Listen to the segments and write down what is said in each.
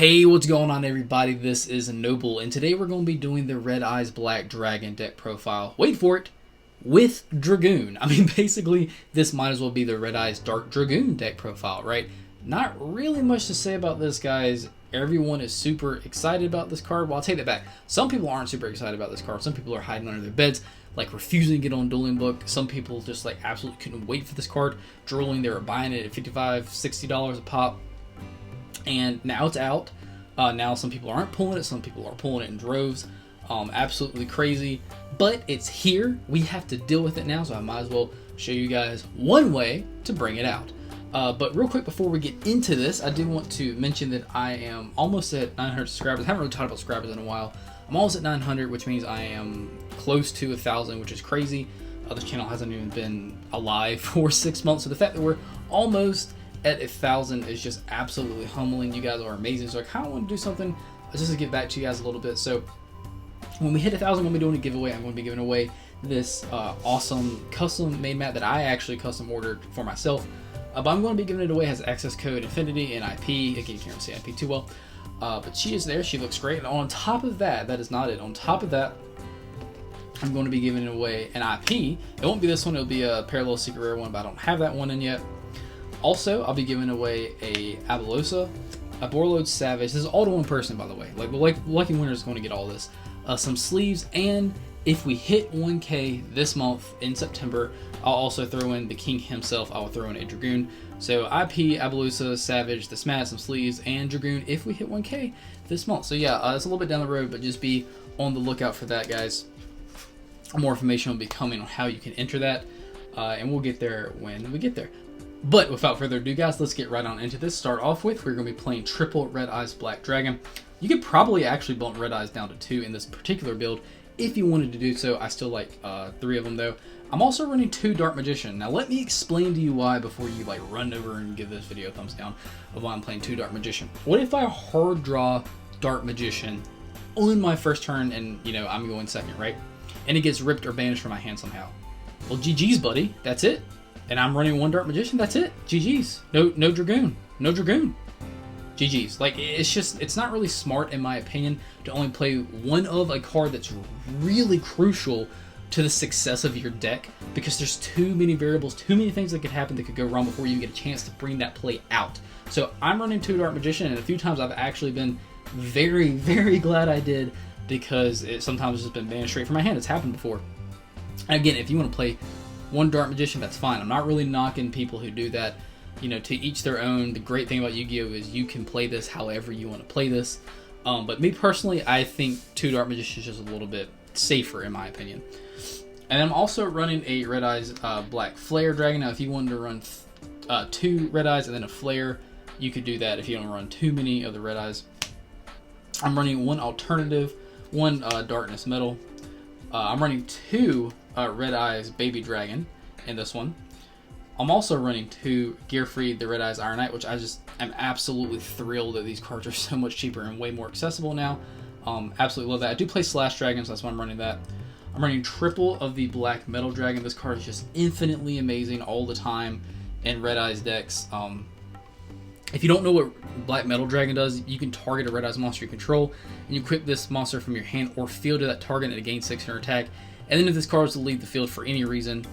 Hey, what's going on everybody? This is Noble, and today we're going to be doing the Red Eyes Black Dragon deck profile. Wait for it! With Dragoon. I mean, basically, this might as well be the Red Eyes Dark Dragoon deck profile, right? Not really much to say about this, guys. Everyone is super excited about this card. Well, I'll take that back. Some people aren't super excited about this card. Some people are hiding under their beds, like refusing to get on Dueling Book. Some people just like absolutely couldn't wait for this card. Drooling, they were buying it at $55, $60 a pop. And now it's out. Now some people aren't pulling it. Some people are pulling it in droves. Absolutely crazy. But it's here. We have to deal with it now. So I might as well show you guys one way to bring it out. But real quick before we get into this, I do want to mention that I am almost at 900 subscribers. I haven't really talked about subscribers in a while. I'm almost at 900, which means I am close to 1,000, which is crazy. This channel hasn't even been alive for 6 months. So the fact that we're almost at 1,000 is just absolutely humbling. You guys are amazing. So I kind of want to do something just to give back to you guys a little bit. So when we hit 1,000, I'm going to be doing a giveaway. I'm going to be giving away this awesome custom made mat that I actually custom ordered for myself. But I'm going to be giving it away. It has access code Infinity and IP. Again, you can't see IP too well. But she is there. She looks great. And on top of that, that is not it. On top of that, I'm going to be giving away an IP. It won't be this one. It'll be a Parallel Secret Rare one, but I don't have that one in yet. Also, I'll be giving away a Abelosa, a Borload Savage. This is all to one person, by the way. Like lucky winner is going to get all this. Some sleeves, and if we hit 1K this month in September, I'll also throw in the King himself. I will throw in a Dragoon. So IP, Abelosa, Savage, this mat, some sleeves, and Dragoon if we hit 1K this month. So yeah, it's a little bit down the road, but just be on the lookout for that, guys. More information will be coming on how you can enter that, and we'll get there when we get there. But without further ado, guys, let's get right on into this. Start off with, we're going to be playing triple Red Eyes Black Dragon. You could probably actually bump Red Eyes down to 2 in this particular build if you wanted to do so. I still like 3 of them though. I'm also running 2 Dark Magician. Now let me explain to you why before you like run over and give this video a thumbs down of why I'm playing 2 Dark Magician. What if I hard draw Dark Magician on my first turn and, you know, I'm going second, right? And it gets ripped or banished from my hand somehow. Well, GG's, buddy. That's it. And I'm running 1 Dark Magician, that's it. GG's. No Dragoon. No Dragoon. GG's. Like, it's just, it's not really smart, in my opinion, to only play one of a card that's really crucial to the success of your deck, because there's too many variables, too many things that could happen that could go wrong before you get a chance to bring that play out. So I'm running 2 Dark Magician, and a few times I've actually been very, very glad I did, because it sometimes has been banned straight from my hand. It's happened before. And again, if you want to play 1 Dark Magician, that's fine. I'm not really knocking people who do that. You know, to each their own. The great thing about Yu-Gi-Oh! Is you can play this however you want to play this. But me personally, I think 2 Dark Magician is just a little bit safer in my opinion. And I'm also running a Red Eyes Black Flare Dragon. Now, if you wanted to run 2 Red Eyes and then a Flare, you could do that if you don't run too many of the Red Eyes. I'm running 1 alternative, 1 Darkness Metal. I'm running 2 Red Eyes Baby Dragon in this one. I'm also running 2 Gear Free, the Red Eyes Iron Knight, which I just am absolutely thrilled that these cards are so much cheaper and way more accessible now. Absolutely love that. I do play Slash Dragons, so that's why I'm running that. I'm running triple of the Black Metal Dragon. This card is just infinitely amazing all the time in Red Eyes decks. If you don't know what Black Metal Dragon does, you can target a Red Eyes monster you control, and you equip this monster from your hand or field to that target and it gains 600 attack. And then if this card is to leave the field for any reason,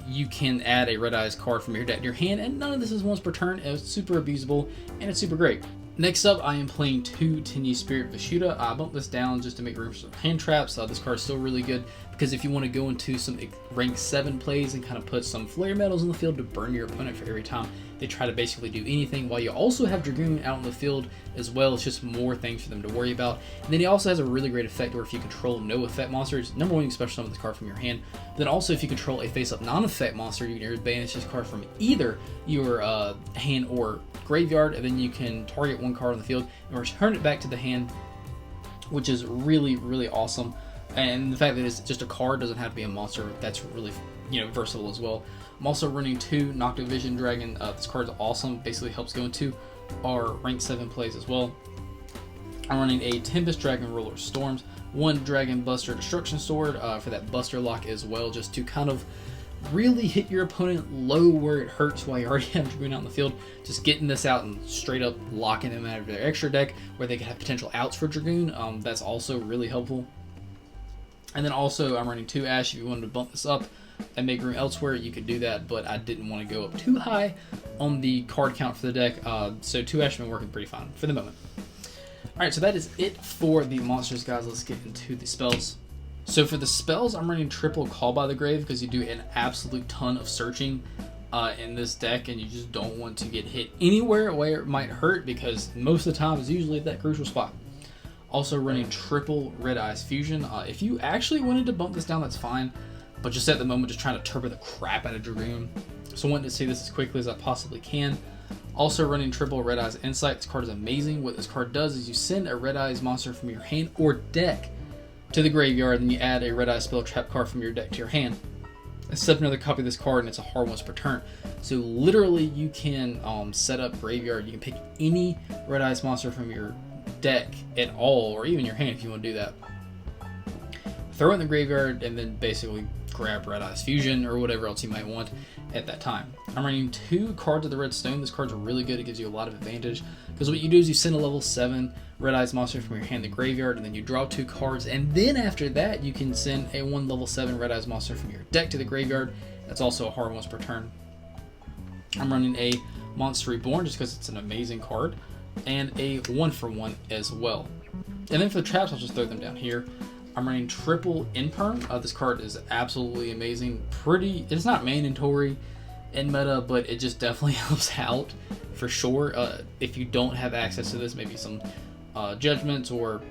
you can add a Red Eyes card from your deck to your hand, and none of this is once per turn. It's super abusable, and it's super great. Next up, I am playing 2 Tenyi Spirit Veshuda. I bumped this down just to make room for some hand traps. This card is still really good, because if you want to go into some rank 7 plays and kind of put some flare metals in the field to burn your opponent for every time they try to basically do anything, while you also have Dragoon out in the field as well. It's just more things for them to worry about. And then he also has a really great effect where if you control no effect monsters, number 1, you can special summon this card from your hand. Then also, if you control a face-up non-effect monster, you can banish this card from either your hand or graveyard, and then you can target 1 card on the field and return it back to the hand, which is really, really awesome. And the fact that it's just a card, doesn't have to be a monster, that's really, you know, versatile as well. I'm also running 2 Nocta Vision Dragon. This card is awesome. Basically helps go into our rank 7 plays as well. I'm running a Tempest Dragon Ruler Storms, 1 Dragon Buster Destruction Sword for that Buster lock as well, just to kind of really hit your opponent low where it hurts while you already have Dragoon out in the field. Just getting this out and straight up locking them out of their extra deck where they could have potential outs for Dragoon. That's also really helpful. And then also I'm running 2 Ash. If you wanted to bump this up and make room elsewhere, you could do that, but I didn't want to go up too high on the card count for the deck. So 2 Ash has been working pretty fine for the moment. Alright, so that is it for the monsters, guys. Let's get into the spells. So for the spells, I'm running triple Call by the Grave because you do an absolute ton of searching in this deck, and you just don't want to get hit anywhere where it might hurt because most of the time it's usually at that crucial spot. Also running triple Red Eyes Fusion. If you actually wanted to bump this down, that's fine, but just at the moment, just trying to turbo the crap out of Dragoon. So I wanted to see this as quickly as I possibly can. Also running triple Red Eyes Insight. This card is amazing. What this card does is you send a Red Eyes monster from your hand or deck to the graveyard, and you add a Red Eyes Spell Trap card from your deck to your hand. Except another copy of this card, and it's a hard once per turn. So literally, you can set up graveyard. You can pick any Red Eyes monster from your deck at all, or even your hand if you want to do that. Throw it in the graveyard, and then basically grab Red Eyes Fusion or whatever else you might want at that time. I'm running 2 cards of the Red Stone. This card's really good. It gives you a lot of advantage because what you do is you send a level 7 Red Eyes monster from your hand to the graveyard, and then you draw 2 cards, and then after that you can send a 1 level 7 Red Eyes monster from your deck to the graveyard. That's also a hard once per turn. I'm running a Monster Reborn just because it's an amazing card, and a 1-for-1 as well. And then for the traps, I'll just throw them down here. I'm running triple Imperm. This card is absolutely amazing. It's not mandatory in meta, but it just definitely helps out for sure. If you don't have access to this, maybe some judgments or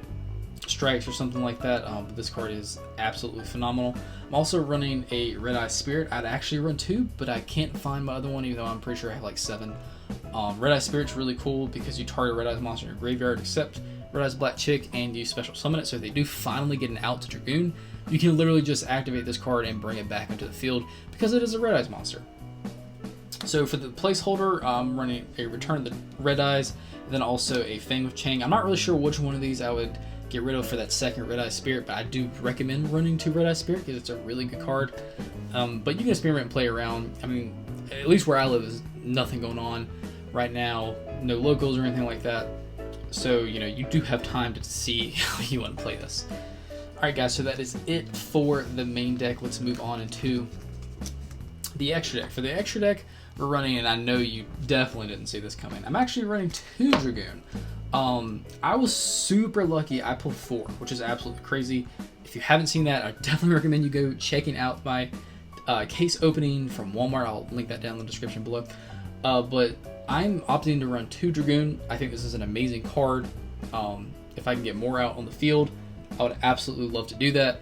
strikes or something like that. But this card is absolutely phenomenal. I'm also running a Red Eye Spirit. I'd actually run 2, but I can't find my other one, even though I'm pretty sure I have like 7. Red Eye Spirit's really cool because you target Red Eyes monster in your graveyard, except Red Eyes Black Chick, and you special summon it. So if they do finally get an out to Dragoon, you can literally just activate this card and bring it back into the field because it is a Red Eyes monster. So for the placeholder, I'm running a Return of the Red Eyes, and then also a Fang of Chang. I'm not really sure which one of these I would get rid of for that second Red Eye Spirit, but I do recommend running 2 Red Eye Spirit because it's a really good card. But you can experiment and play around. I mean, at least where I live is nothing going on right now, no locals or anything like that. So, you know, you do have time to see how you want to play this. Alright guys, so that is it for the main deck. Let's move on into the extra deck. For the extra deck, we're running, and I know you definitely didn't see this coming, I'm actually running 2 Dragoon. I was super lucky. I pulled 4, which is absolutely crazy. If you haven't seen that, I definitely recommend you go checking out my case opening from Walmart. I'll link that down in the description below. But I'm opting to run 2 Dragoon. I think this is an amazing card. If I can get more out on the field, I would absolutely love to do that.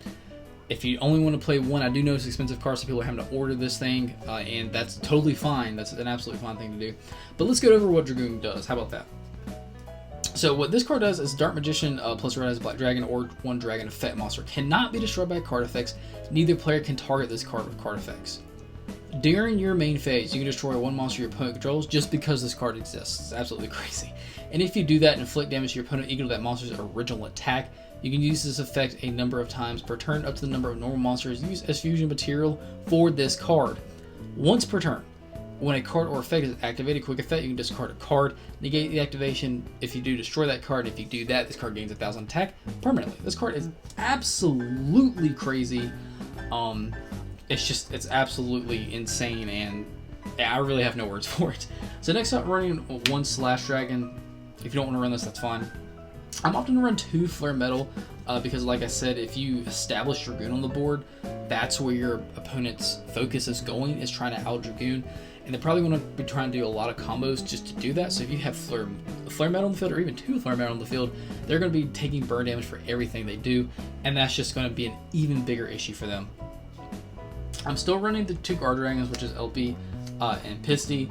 If you only want to play 1, I do know it's an expensive card, so people are having to order this thing, and that's totally fine. That's an absolutely fine thing to do. But let's go over what Dragoon does. How about that? So what this card does is Dark Magician plus Red Eyes Black Dragon or 1 Dragon effect monster cannot be destroyed by card effects. Neither player can target this card with card effects. During your main phase, you can destroy 1 monster your opponent controls just because this card exists. It's absolutely crazy. And if you do that and inflict damage to your opponent equal to that monster's original attack, you can use this effect a number of times per turn, up to the number of normal monsters used as fusion material for this card. Once per turn. When a card or effect is activated, quick effect, you can discard a card, negate the activation. If you do, destroy that card. If you do that, this card gains 1,000 attack permanently. This card is absolutely crazy. It's absolutely insane, and I really have no words for it. So next up, running 1 Slash Dragon. If you don't want to run this, that's fine. I'm opting to run 2 Flare Metal because, like I said, if you establish Dragoon on the board, that's where your opponent's focus is going, is trying to out Dragoon. And they're probably going to be trying to do a lot of combos just to do that. So if you have Flare Metal on the field, or even 2 Flare Metal on the field, they're going to be taking burn damage for everything they do, and that's just going to be an even bigger issue for them. I'm still running the 2 Guard Dragons, which is LP and Pisty,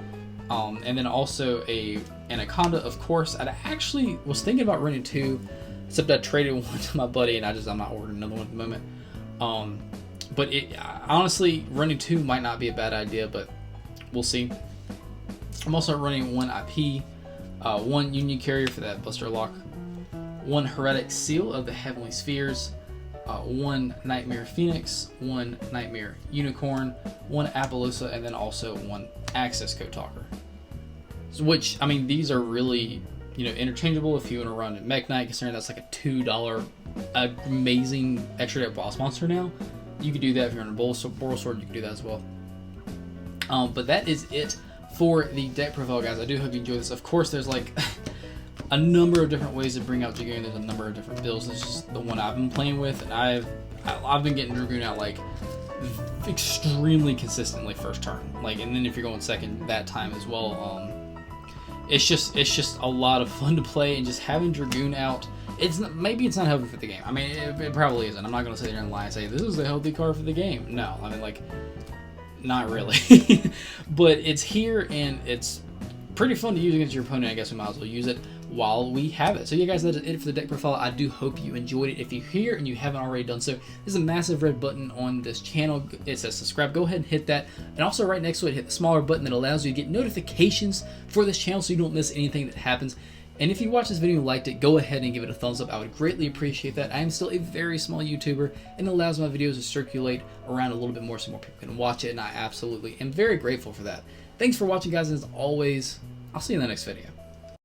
and then also a Anaconda, of course. I actually was thinking about running 2, except I traded 1 to my buddy, and I'm not ordering another one at the moment. But honestly, running 2 might not be a bad idea, but we'll see. I'm also running 1 IP, 1 Union Carrier for that Buster Lock, 1 Heretic Seal of the Heavenly Spheres, 1 Nightmare Phoenix, 1 Nightmare Unicorn, 1 Appaloosa, and then also 1 Access Code Talker. Which, I mean, these are really, you know, interchangeable if you want to run at Mech Knight, considering that's like a $2 amazing extra deck boss monster now. You could do that if you're on a Boral Sword, you can do that as well. But that is it for the deck profile, guys. I do hope you enjoy this. Of course, there's like a number of different ways to bring out Dragoon. There's a number of different builds. This is just the one I've been playing with, and I've been getting Dragoon out like extremely consistently first turn. Like, and then if you're going second that time as well, it's just a lot of fun to play, and just having Dragoon out. Maybe it's not healthy for the game. I mean, it probably isn't. I'm not gonna sit there and lie and say this is a healthy card for the game. No, I mean, like, not really. But it's here, and it's pretty fun to use against your opponent. I guess we might as well use it while we have it. So yeah, guys, that is it for the deck profile. I do hope you enjoyed it. If you're here and you haven't already done so, there's a massive red button on this channel. It says subscribe. Go ahead and hit that. And also right next to it, hit the smaller button that allows you to get notifications for this channel so you don't miss anything that happens. And if you watched this video and liked it, go ahead and give it a thumbs up. I would greatly appreciate that. I am still a very small YouTuber, and it allows my videos to circulate around a little bit more so more people can watch it, and I absolutely am very grateful for that. Thanks for watching, guys, and as always, I'll see you in the next video.